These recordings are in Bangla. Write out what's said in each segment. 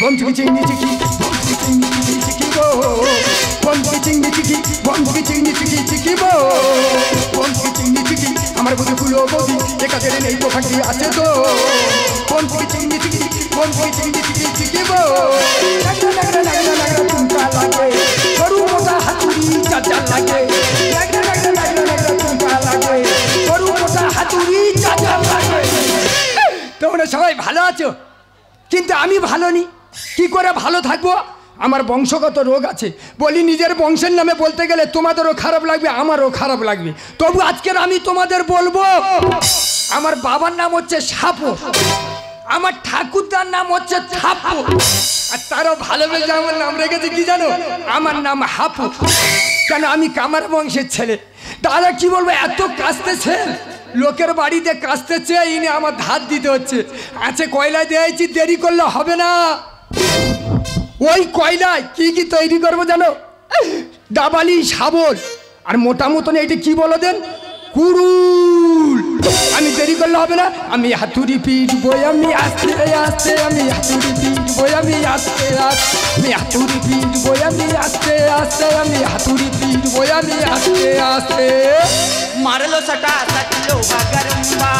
বম চিকি চিংনি চিকি বম চিকি চিংনি চিকি চিকি বো বম চিকি চিংনি চিকি বম চিকি চিংনি চিকি চিকি বো বম চিকি চিংনি চিকি আমার বুঝে ফুলো বৌদি একা ছেড়ে নেই তো ফাঁকি আছে তো বম চিকি চিংনি চিকি বম চিকি চিংনি চিকি চিকি বো লাগরা লাগরা লাগরা লাগরা তুমকা লাগে গরু মোটা হাতুড়ি চাচা লাগে লাগরা লাগরা লাগরা লাগরা তুমকা লাগে গরু মোটা হাতুড়ি চাচা লাগে। তোমরা সবাই ভালো আছো, কিন্তু আমি ভালো নি। কি করে ভালো থাকবো? আমার বংশগত রোগ আছে। বলি নিজের বংশের নামে বলতে গেলে তোমাদেরও খারাপ লাগবে, আমারও খারাপ লাগবে। তবু আজকের আমি তোমাদের বলবো, আমার বাবার নাম হচ্ছে সাপু, আমার ঠাকুরদার নাম হচ্ছে থাপু, আর তারও ভালোবেসে আমার নাম রেখেছে কি জানো? আমার নাম হাপু। কেন? আমি কামার বংশের ছেলে। দাদা কি বলবো, এত কাস্তেছে, লোকের বাড়িতে কাস্তেছে, ইনি আমার ধার দিতে হচ্ছে। আছে কয়লা দিয়েছি, দেরি করলে হবে না। ওই কয়লায় কি কি তৈরি করবো জানো? ডাবালি, শাবল, আর মোটা মতন এইটা কি বলো দেন, কুড়ুল। আমি দেরি করলে হবে না। আমি হাতুড়ি পিটবো, আমি আস্তে আস্তে, আমি হাতুড়ি পিটবো, আমি আস্তে আস্তে, আমি হাতুড়ি পিটবো, আমি আস্তে আস্তে, আমি হাতুড়ি পিটবো, আমি আস্তে আস্তে। मारलो सटा सटलो गरम्बा,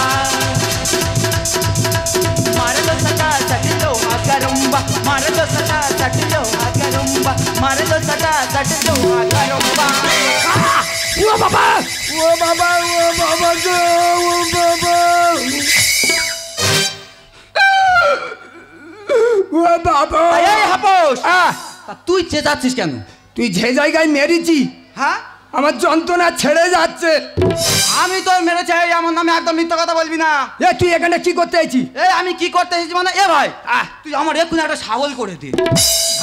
मारलो सटा सटलो गरम्बा, मारलो सटा सटलो गरम्बा, मारलो सटा सटलो गरम्बा। ও বাবা, ও বাবা, ও বাবা গো, ও বাবা, ও বাবা। এই হাপোস, তুই চেঁচাচ্ছিস কেন? তুই যে জায়গায় মেরেছি, হ্যাঁ, আমার যন্ত্রণা ছেড়ে যাচ্ছে। আমি তো মেরেছি, আমার নামে একদম মিথ্যা কথা বলবি না। এ তুই এখানে কি করতে আইছি? এই আমি কি করতে এসেছি মানে, এ ভাই তুই আমার এক্ষুনি একটা শাবল করে দে।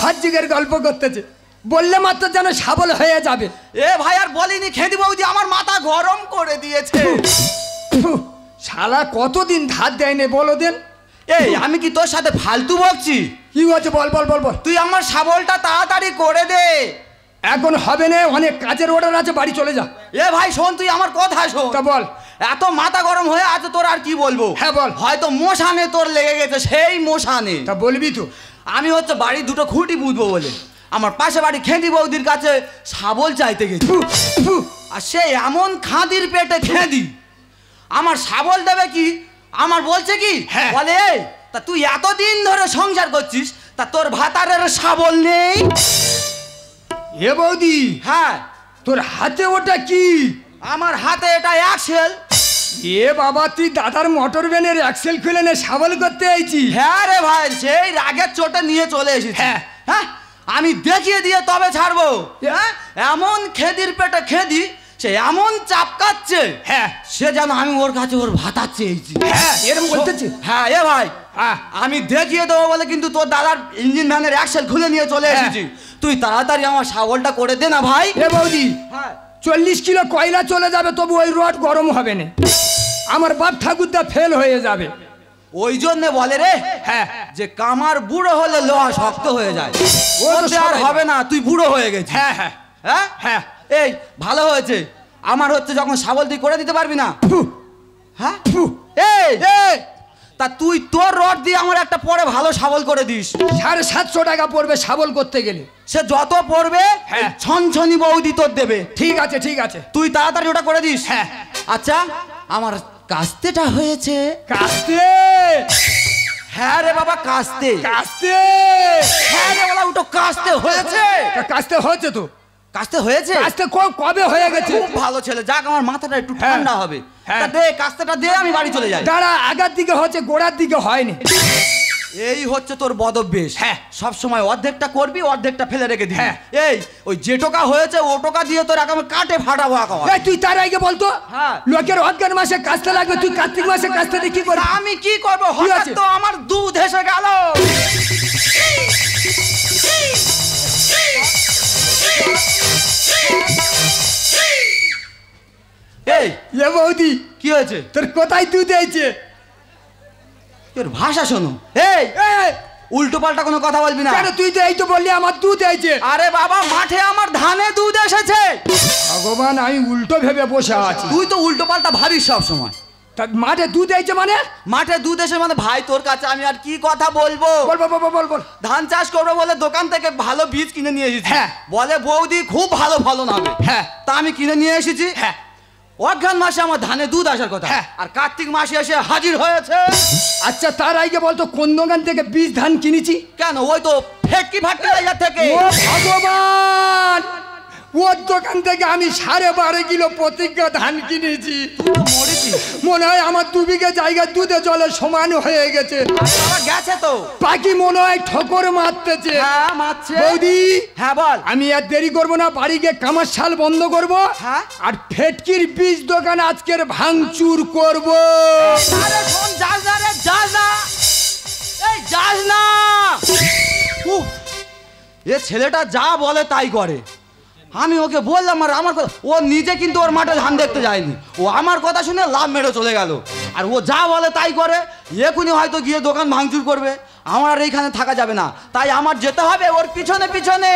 ঘাটজিগের গল্প করতেছে, বললে মাত্র যেন শাবল হয়ে যাবে। এ ভাই আর বলিনি, খেদি বৌদি আমার মাথা গরম করে দিয়েছে। শালা কতদিন ধার দেয়নি বলো দেন। এই আমি কি তোর সাথে ফালতু বকছি? কি হচ্ছে বল বল বল বল। তুই আমার শাবলটা তাড়াতাড়ি করে দে। এখন হবে না, অনেক কাজের অর্ডার আছে, বাড়ি চলে যা। এ ভাই শোন, তুই আমার কথা শোন। তা বল। এত মাথা গরম হয়ে আছে তোর, আর কি বলবো। হ্যাঁ বল। হয়তো মশানে তোর লেগে গেছে, সেই মশানে। তা বলবি তো। আমি হচ্ছে বাড়ি দুটো খুঁটি বুঝবো বলে আমার পাশে বাড়ি খেদি বৌদির কাছে শাবল চাইতে গেছি, আর সে এমন খাদির পেটে খেদি, আমার শাবল দেবে কি? আমার বলছে কি, বলে এই তা তুই এতদিন ধরে সংসার করছিস, তা তোর ভাতারের শাবল নেই? এ বৌদি, হ্যাঁ। তোর হাতে ওটা কি? আমার হাতে এটা অ্যাক্সেল। এ বাবা, তুই দাদার মোটর ভ্যানের অ্যাক্সেল খুলে নে শাবল করতে আইছি? হ্যাঁ রে ভাই, সেই রাগের চোটে নিয়ে চলে এসেছি। হ্যাঁ হ্যাঁ, আমি দেখিয়ে দিয়ে তবে ছাড়বো। হ্যাঁ, এমন খেদির পেটে খেদি, সে এমন চাপকাচ্ছে, হ্যাঁ, সে যেন আমি ওর কাছে ওর ভাতা চেয়েছি। হ্যাঁ এরকম বলতেছি। হ্যাঁ এ ভাই, আমি দেখিয়ে দেবো বলে কিন্তু তোর দাদার ইঞ্জিন ভ্যানের অ্যাক্সেল খুলে নিয়ে চলে এসেছি। তুই তাড়াতাড়ি আমার শাবলটা করে দে না ভাই। এ বৌদি, 40 কিলো কয়লা চলে যাবে, তবু ওই রড গরম হবে না। আমার বাপ ঠাকুরদা ফেল হয়ে যাবে। ওই জন্য বলে রে, হ্যাঁ, যে কামার বুড়ো হলে লোহা শক্ত হয়ে যায়। ও তো আর হবে না, তুই বুড়ো হয়ে গেছিস। হ্যাঁ হ্যাঁ হ্যাঁ হ্যাঁ। এই ভালো হয়েছে, আমার হচ্ছে যখন শাবল তুই করে দিতে পারবি না। হ্যাঁ, এই তা তুই তোর রড দিয়ে আমার একটা পরে ভালো শাবল করে দিস। 750 টাকা পড়বে শাবল করতে গেলে। সে যত পড়বে, হ্যাঁ, ছনছনি বৌদি তোর দেবে। ঠিক আছে ঠিক আছে, তুই তাড়াতাড়ি ওটা করে দিস। হ্যাঁ। আচ্ছা, আমার কাস্তেটা হয়েছে। কাস্তে? হ্যাঁ রে বাবা, কাস্তে। কাস্তে? হ্যাঁ রে বাবা, ওটা কাস্তে হয়েছে। কাস্তে হয়েছে তো? কাস্তে হয়েছে? কাস্তে কবে হয়ে গেছে? খুব ভালো ছেলে, যাক আমার মাথাটা একটু ঠান্ডা হবে। হ্যাঁ, তা দে কাস্তেটা দে, আমি বাড়ি চলে যাই। দাঁড়া, আগার দিকে হচ্ছে, গোড়ার দিকে হয়নি। এই হচ্ছে তোর বদভ্যাস। হ্যাঁ, সব সময় অর্ধেকটা করবি, অর্ধেকটা ফেলে রেখে দিবি। হ্যাঁ, এই ওই যে টোকা হয়েছে, ও টোকা দিয়ে তোর একেবারে কাটে ফাটাবো একেবারে। এই তুই তার আগে বলতো, হ্যাঁ, লোকের অজ্ঞান মাসে কাস্তে লাগবে, তুই কার্তিক মাসে কাস্তে দিয়ে কি করবি? আমি কি করবো, হঠাৎ তো আমার দুধ এসে গেল। এই এ বৌদি, কি হয়েছে? তোর কোথায় দুধ এইছে? তোর ভাষা শোনো। এই উল্টো পাল্টা কোনো কথা বলবি না। কেন? তুই তো এই তো বললি আমার দুধ এইছে। আরে বাবা, মাঠে আমার ধানে দুধ এসেছে। ভগবান, আমি উল্টো ভেবে বসে আছি। তুই তো উল্টো পাল্টা ভাবিস সব সময়। তা মাঠে দুধ এইছে মানে? মাঠে দুধ এসে মানে ভাই তোর কাছে আমি আর কি কথা বলবো? বল বল বল বল বল। ধান চাষ করবো বলে দোকান থেকে ভালো বীজ কিনে নিয়ে এসেছি। হ্যাঁ। বলে বৌদি খুব ভালো ফলন হবে। হ্যাঁ। তা আমি কিনে নিয়ে এসেছি। হ্যাঁ। অঘ্রাণ মাসে আমার ধানে দুধ আসার কথা। হ্যাঁ। আর কার্তিক মাসে এসে হাজির হয়েছে। আচ্ছা তার আগে বলতো কোন দোকান থেকে বীজ ধান কিনেছি? কেন ওই তো ফেটকি ফার্টিলাইজার থেকে। ও ভগবান, ওর দোকান থেকে আমি 12.5 কিলো প্রতিজ্ঞা ধান কিনেছি। তুই তো মরেছিস। মনে হয় আমার 2 বিঘা জায়গা দুধে জলে সমান হয়ে গেছে। আরে বাবা গেছে তো। পাখি মনে হয় ঠোকর মারতেছে। হ্যাঁ মারছে। বৌদি হ্যাঁ বল। আমি আর দেরি করবো না, বাড়ি গিয়ে কামার শাল বন্ধ করব। হ্যাঁ। আর ফেটকির বীজ দোকান আজকের ভাঙচুর করব। আরে শোন, যাস না রে, যাস না। এই যাস না। উফ, এ ছেলেটা যা বলে তাই করে। আমি ওকে বললাম আর আমার কথা, ও নিজে কিন্তু ওর মাঠে ধান দেখতে যায়নি। ও আমার কথা শুনে লাভ মেরে চলে গেল। আর ও যা বলে তাই করে। এখনই হয়তো গিয়ে দোকান ভাঙচুর করবে। আমার আর এইখানে থাকা যাবে না, তাই আমার যেতে হবে ওর পিছনে পিছনে।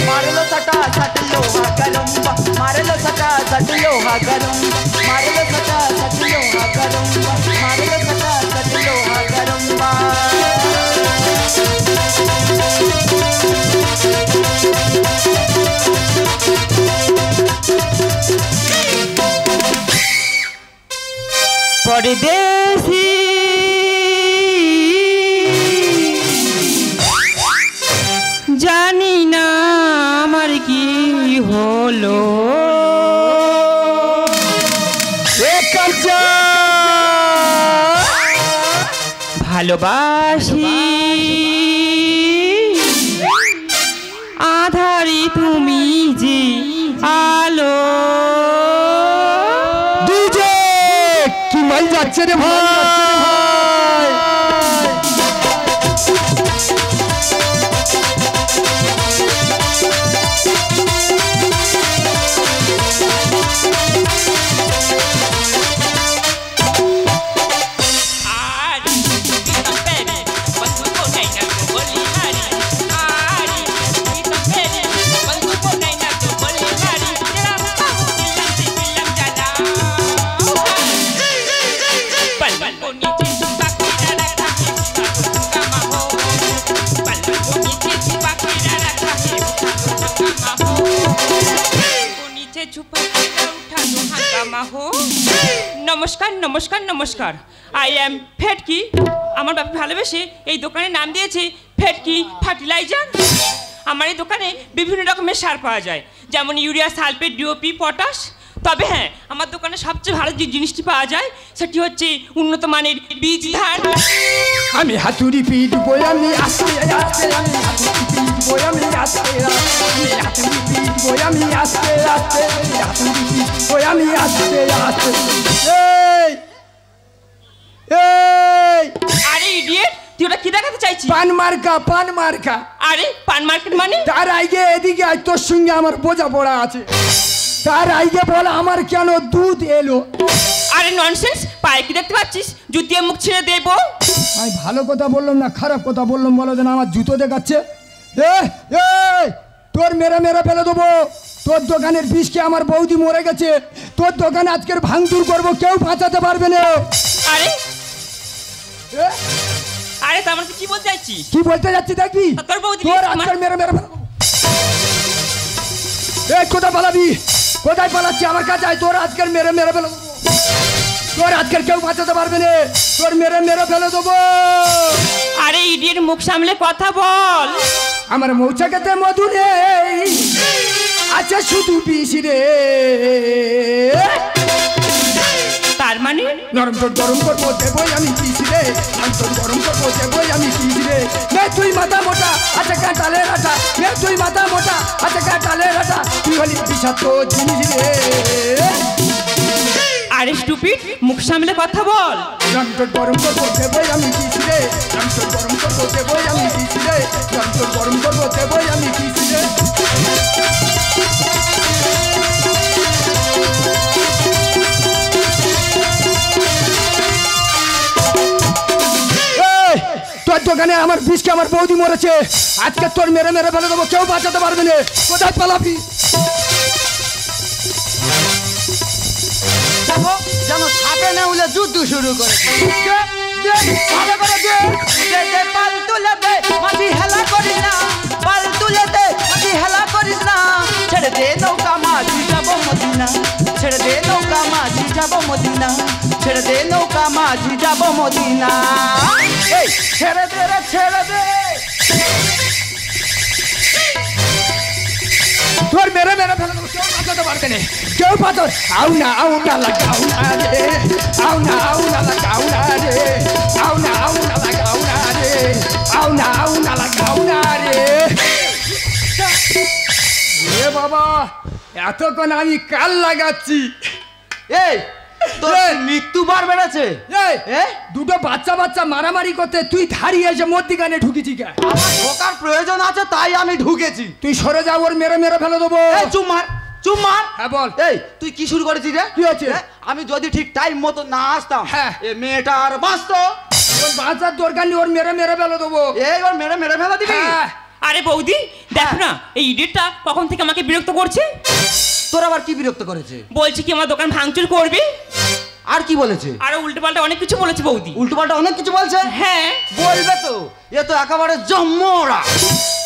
মারলো সাটা সাটলো হাগালম্বা, মারলো সাটা সাটলো হাগালম্বা, মারলো সাটা সাটলো হাগালম্বা, মারলো সাটা সাটলো হাগালম্বা। পরদেশী জানি না আমার কি হলো, ভালোবাসি আধারি তুমি যে আলো। কি মাল যাচ্ছে রে ভাই। নমস্কার নমস্কার নমস্কার, আই এম ফেটকি। আমার বাবা ভালোবেসে এই দোকানের নাম দিয়েছে ফেটকি ফার্টিলাইজার। আমার এই দোকানে বিভিন্ন রকমের সার পাওয়া যায়, যেমন ইউরিয়া, সালফেট, ডিওপি, পটাশ। তবে হ্যাঁ, আমার দোকানে সবচেয়ে ভালো যে জিনিসটি পাওয়া যায় সেটি হচ্ছে উন্নত মানের বীজ ধান। আমি হাতুড়ি পিটবো আমি আস্তে আস্তে, আমি হাতুড়ি পিটবো আমি আস্তে আস্তে, আমি হাতুড়ি পিটবো আমি আস্তে আস্তে, আমি হাতুড়ি পিটবো আমি আস্তে আস্তে। এই এই আরে ইডিয়েট, তুই ওটা কি দেখাতে চাইছিস? পান মার্কা, পান মার্কা। আরে পান মার্কেট মানে? তার আগে এদিকে আয়, তোর সঙ্গে আমার বোঝাপড়া আছে। তার আগে বল আমার কেন দুধ এলো? আরে ননসেন্স, পায়ে কি দেখতে পাচ্ছিস? জুতিয়ে মুখ ছেড়ে দেবো। আমি ভালো কথা বললাম না খারাপ কথা বললাম বলো যেন আমার জুতো দেখাচ্ছে। তোর মেরে মেরে ফেলে দেবো। তোর দোকানের বিষকে আমার বৌদি মরে গেছে। তোর দোকানে আজকের ভাঙচুর করবো, কেউ বাঁচাতে পারবে না। আরে আরে তার মানে তুই কি বলতে চাইছিস? কি বলতে যাচ্ছি দেখবি? তোর বৌদি তোর আজকের মেরে মেরে ফেলে দেবো। কোথায় পালাবি? কোথায় পালাচ্ছি? আমার কাছে আয়, তোর আজকের মেরে মেরে ফেলে দেবো। তোর আজকের কেউ বাঁচাতে পারবে না, তোর মেরে মেরে ফেলে দেবো। আরে ইডিয়েট, মুখ সামলে কথা বল। আমার মৌচাকেতে মধু নেই, আছে শুধু বিষ রে। তার মানে নরম তোর গরম করবো দেবই আমি বিষ রে, নরম তোর গরম করবো দেবই আমি বিষ রে। মে তুই মাথা মোটা, আছে কাঁটালের আটা, মে তুই মাথা মোটা, আছে কাঁটালের আটা, তুই হলি বিষাক্ত জিনিস রে। আরে স্টুপিড, মুখ সামলে কথা বল। নরম তোর গরম করবো দেবই আমি বিষ রে, নরম তোর গরম করবো দেবই আমি বিষ রে, নরম তোর গরম করবো দেবই আমি বিষ রে। তোর দোকানে আমার বিষকে আমার বৌদি মরেছে, আজকে তোর মেরে মেরে ফেলে দেবো, কেউ বাঁচাতে পারবে না। কোথায় পালাবি? দেখো যেন সাপ হাতে নেউলে যুদ্ধ শুরু করেছে। দে, দে, ভালো করে দে। দে, দে, পাল তুলে দে, মাঝি হেলা করিস না। পাল তুলে দে, মাঝি হেলা করিস না। ছেড়ে দে নৌকা মাঝি যাবো মদিনা। ছেড়ে দে নৌকা মাঝি যাবো মদিনা। ছেড়ে দে নৌকা মাঝি যাবো মদিনা। এই ছেড়ে দে রে, ছেড়ে দে। তোর মেরে মেরে ফেলে দেবো, কেউ বাঁচাতে পারবে না, কেউ পাথর। আউ না লাগাও না রে, আউ না লাগাও না রে, আউ না লাগাও না রে, আউ না লাগাও না রে। এ বাবা, এতক্ষণ আমি কাল লাগাচ্ছি। এই তোর মৃত্যুবার বেড়েছে। এই দুটো বাচ্চা মারামারি করতে তুই ধারিয়ে এসে মধ্যিখানে ঢুকেছি কে? আমার ঢোকার প্রয়োজন আছে তাই আমি ঢুকেছি। তুই সরে যা, ওর মেরে মেরে ফেলে দেবো। এই চুপ মার, চুপ মার। হ্যাঁ বল। এই তুই কি শুরু করেছিস রে? কি হয়েছে? আমি যদি ঠিক টাইম মতো না আসতাম, হ্যাঁ। এ মেয়েটা আর বাঁচতো। ওর বাঁচার দরকার নেই, ওর মেরে মেরে ফেলে দেবো। এই ওর মেরে ফেলা দিবি? হ্যাঁ। আরে বৌদি দেখো না, এই ইডিয়েটটা কখন থেকে আমাকে বিরক্ত করছে। তোর আবার কি বিরক্ত করেছে? বলছে কি আমার দোকান ভাঙচুর করবে, আর কি বলেছে? আরো উল্টোপাল্টা অনেক কিছু বলেছে বৌদি। উল্টোপাল্টা অনেক কিছু বলছে। হ্যাঁ বলবে তো, এ তো একেবারে জম্মরা।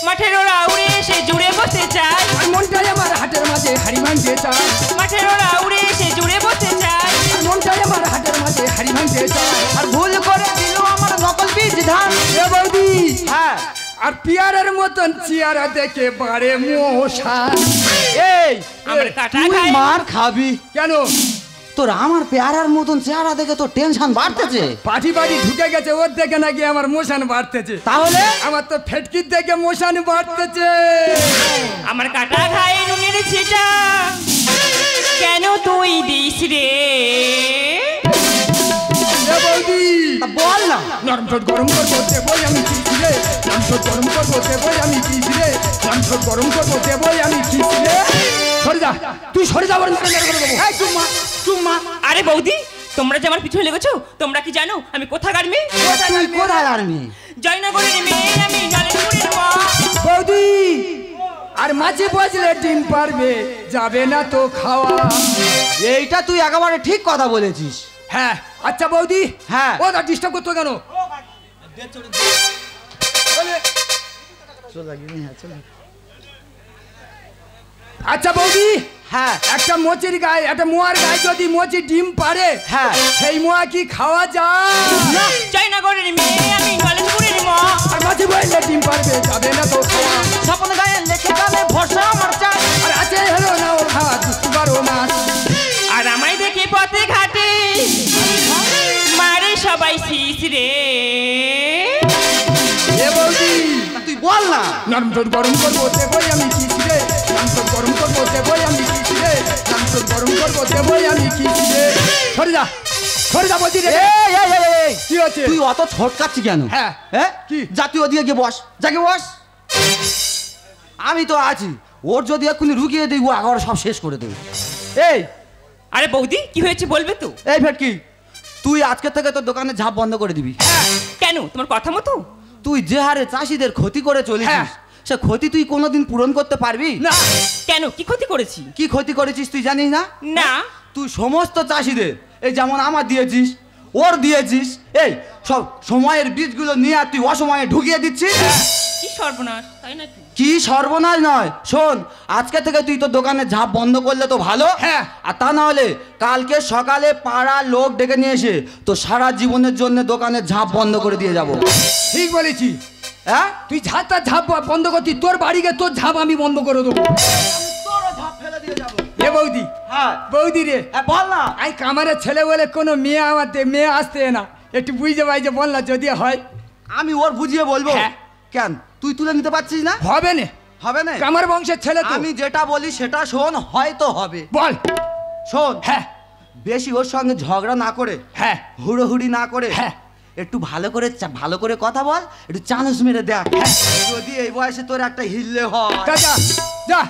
মাঠের ওরা উড়ে এসে জুড়ে বসতে চায়, আর মনটাই আমার হাটের মাঝে হাড়ি ভাঙতে চায়। মাঠের ওরা উড়ে এসে জুড়ে বসতে চায়, আর মনটাই আমার হাটের মাঝে হাড়ি ভাঙতে চায়। আর ভুল করে দিল আমার নকল বীজ ধান। এ বৌদি, হ্যাঁ। আর পিয়ারের মতন চেয়ারা দেখে বাড়ে মশা। এই আমার কাটা তুই খায়। মার খাবি কেন? তোর আমার পেয়ারার মতন চেহারা দেখে তোর টেনশন বাড়তেছে। পাটি ঢুকে গেছে, ওর দেখে নাকি আমার মোশান বাড়তেছে। তাহলে আমার তো ফেটকির দেখে মোশান বাড়তেছে। আমার কাটা খায় নুনের ছিটা, কেন তুই দিস রে? এ বৌদি, তা বল না। নরম ঠোঁট গরম করবো দেবই আমি কিস রে, নরম ঠোঁট গরম করবো দেবই আমি কিস রে, নরম ঠোঁট গরম করবো দেবই আমি কিস রে। সরে যা, তুই সরে যা, ওর মেরে মেরে করে দেবো। এই চুম্মা, চুম্মা। আরে বৌদি তোমরা যে আমার পিছনে লেগেছো, তোমরা কি জানো আমি কোথাকার মেয়ে? তুই কোথায় আর মেয়ে? জয়নগরের মেয়ে আমি, নলেনপুরের মা। বৌদি, আর মাঝে বসলে ডিম পারবে, যাবে না তো খাওয়া। এইটা তুই একেবারে ঠিক কথা বলেছিস। হ্যাঁ। আচ্ছা বৌদি, হ্যাঁ। ও না ডিস্টার্ব করতো কেন? আচ্ছা বৌদি, হ্যাঁ একটা মোচির গায়ে, একটা মোয়ার গায়ে যদি মোচি ডিম পারে, হ্যাঁ। সেই মোয়া কি খাওয়া যায়? না, জয়নগরের মেয়ে আমি, নলেনপুরের মা। আর মাঝে বসলে ডিম পারবে, যাবে না তো খাওয়া। স্বপ্ন গায়ে লেখে গালে ভরসা আমার চাই। আর আছে হলো না ওর ভাত, বারো মাস। আর আমায় দেখে পথে ঘাটে মারে সবাই শিস রে। এ বৌদি, তা তুই বল না। নরম ঠোঁট গরম করবো দেবই আমি কিস রে, নরম ঠোঁট গরম করবো দেবই আমি কিস রে, নরম ঠোঁট গরম করবো দেবই আমি কিস রে। সরে যা, সরে যা বলছি রে। এই কি হচ্ছে? তুই অত ছটকাচ্ছি কেন? হ্যাঁ। হ্যাঁ কি? যা তুই ওদিকে গিয়ে বস, যাকে বস। আমি তো আছি, ওর যদি এক্ষুনি রুকিয়ে দিই ও একেবারে সব শেষ করে দেবে। এই আরে বৌদি কি হয়েছে বলবে তো? এই ফেটকি, তুই আজকে থেকে তোর দোকানে ঝাঁপ বন্ধ করে দিবি। কেন, তোমার কথা মতো? তুই যে হারে চাষিদের ক্ষতি করে চলেছিস, হ্যাঁ। সে ক্ষতি তুই কোনোদিন পূরণ করতে পারবি না। কেন, কি ক্ষতি করেছি? কি ক্ষতি করেছিস তুই জানিস না? না। তুই সমস্ত চাষিদের, এই যেমন আমার দিয়েছিস, ওর দিয়েছিস, এই সব সময়ের বীজগুলো নিয়ে আর তুই অসময়ে ঢুকিয়ে দিচ্ছিস। কি সর্বনাশ, তাই নাকি? কি সর্বনাশ নয়, শোন, আজকে থেকে তুই তোর দোকানে ঝাঁপ বন্ধ করলে তো ভালো। হ্যাঁ। আর তা না হলে কালকে সকালে পাড়ার লোক ডেকে নিয়ে এসে তো সারা জীবনের জন্য দোকানে ঝাঁপ বন্ধ করে দিয়ে যাব। ঠিক বলেছি। হ্যাঁ, তুই ঝাঁপটা ঝাঁপ বন্ধ করতি, তোর বাড়িকে তোর ঝাঁপ আমি বন্ধ করে দেবো। তোরও ঝাঁপ ফেলে দিয়ে যাব। এ বৌদি, হ্যাঁ বৌদি রে, হ্যাঁ, বল না। আই কামারের ছেলে বলে কোনো মেয়ে আমার মেয়ে আসতে না, একটু বুঝতে পারছে, বল না যদি হয়। আমি ওর বুঝিয়ে বলবো। হ্যাঁ। কেন তুই তুলে নিতে পারছিস না? হবে না, হবে না। কামার বংশের ছেলে তো। আমি যেটা বলি সেটা শোন, হয়তো হবে। বল। শোন, হ্যাঁ বেশি ওর সঙ্গে ঝগড়া না করে, হ্যাঁ হুড়োহুড়ি না করে, হ্যাঁ। একটু ভালো করে কথা বল, একটু চানুস মেরে দেখ। যদি এই বয়সে তোর একটা হিললে হয়। যা যা যা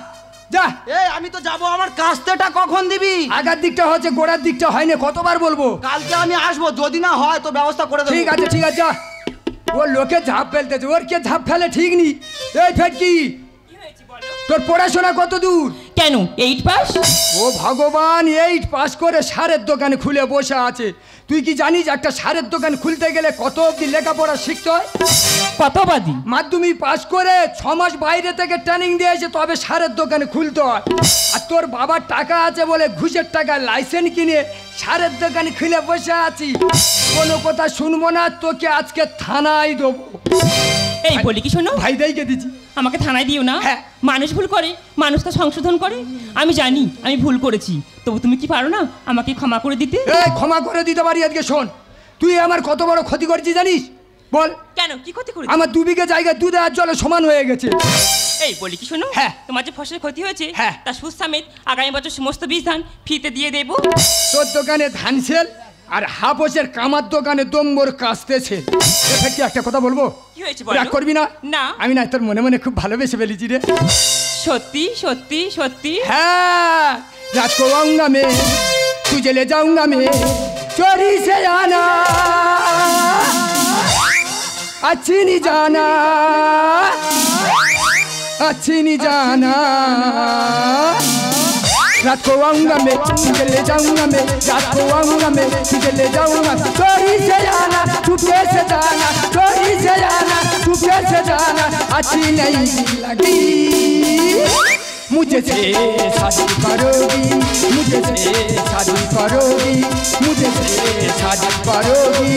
যা। এই আমি তো যাবো, আমার কাস্তেটা কখন দিবি? আগার দিকটা হচ্ছে, গোড়ার দিকটা হয়নি, কতবার বলবো? কালকে আমি আসবো, যদি না হয় তো ব্যবস্থা করে দেবো। ঠিক আছে ঠিক আছে, যা। ও লোকে ঝাঁপ ফেলতেছে, ওর কে ঝাঁপ ফেলে ঠিক নি। এই ফেটকি, কি হয়েছে বলো? তোর পড়াশোনা কত দূর? কেন কেন 8 পাস? ও ভগবান, 8 পাস করে সারের দোকান খুলে বসে আছে। তুই কি জানিস একটা সারের দোকান খুলতে গেলে কত অবধি লেখাপড়া শিখতে হয়? কতবাদি? মাধ্যমিক পাস করে 6 মাস বাইরে থেকে ট্রেনিং দিয়েছে, তবে সারের দোকান খুলতে হয়। আর তোর বাবার টাকা আছে বলে ঘুষের টাকা লাইসেন্স কিনে সারের দোকান খুলে বসে আছি। কোনো কথা শুনবো না, তোকে আজকে থানায় দেবো। এই বলি কি শোনো, ভাই দাইকে দিচ্ছি। আমাকে থানায় দিও না। হ্যাঁ। মানুষ ভুল করে, মানুষ তো সংশোধন করে। আমি জানি আমি ভুল করেছি, তবু তুমি কি পারো না আমাকে ক্ষমা করে দিতে? এই ক্ষমা করে দিতে পারি আজকে। শোন, তুই আমার কত বড় ক্ষতি করেছিস জানিস? বল। কেন, কি ক্ষতি করেছি? আমার 2 বিঘা জায়গা দুধে আর জলে সমান হয়ে গেছে। এই বলি কি শোনো, হ্যাঁ। তোমার যে ফসলের ক্ষতি হয়েছে হ্যাঁ। তার সুদ সমেত আগামী বছর সমস্ত বীজ ধান ফ্রিতে দিয়ে দেবো। তোর দোকানে ধান সেল আর হাফোসের কামার দোকানে দম্বর কাস্তেছে। কি একটা কথা বলবো? কি হয়েছে রাগ বলো? করবি না? না। আমি না, তোর মনে মনে খুব ভালোবেসে ফেলেছি রে। সত্যি সত্যি সত্যি? হ্যাঁ, রাত को आऊंगा मैं, तुझे ले जाऊंगा मैं, चोरी से आना, अच्छी नहीं जाना, अच्छी नहीं जाना। रात को आऊंगा मैं, तुझे ले जाऊंगा मैं, रात को आऊंगा मैं, तुझे ले जाऊंगा, चोरी से आना, चुपके से जाना, चोरी से आना, चुपके से जाना, अच्छी नहीं लगी, मुझे से शादी करोगी, मुझे से शादी करोगी, मुझे से शादी करोगी।